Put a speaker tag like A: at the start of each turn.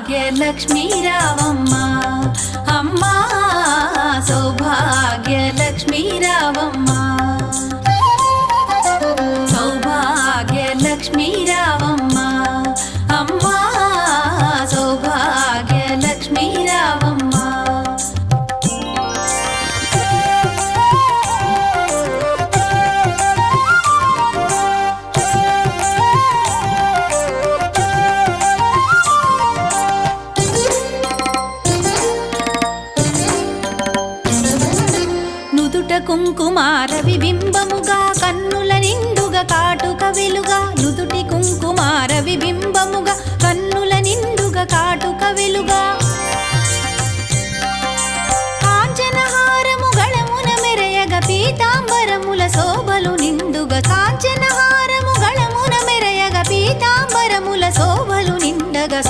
A: సౌభాగ్యలక్ష్మీ రావమ్మ అమ్మా సౌభాగ్యలక్ష్మీ రావమ్మ సౌభాగ్యలక్ష్మీ రావమ్మ అమ్మా సౌభాగ్యలక్ష్మీ రావమ్మ కుంకుమార విబింబముగా కన్నుల నిండుగా కాటుక వెలుగా నుదుటి కుంకుమార విబింబముగా కన్నుల నిండుగా కాటుక వెలుగా కాంచనహారము గళమున మెరయగ పీతాంబరముల శోభలు నిండుగా కాంచనహారము గళమున మెరయగ పీతాంబరముల శోభలు నిండగా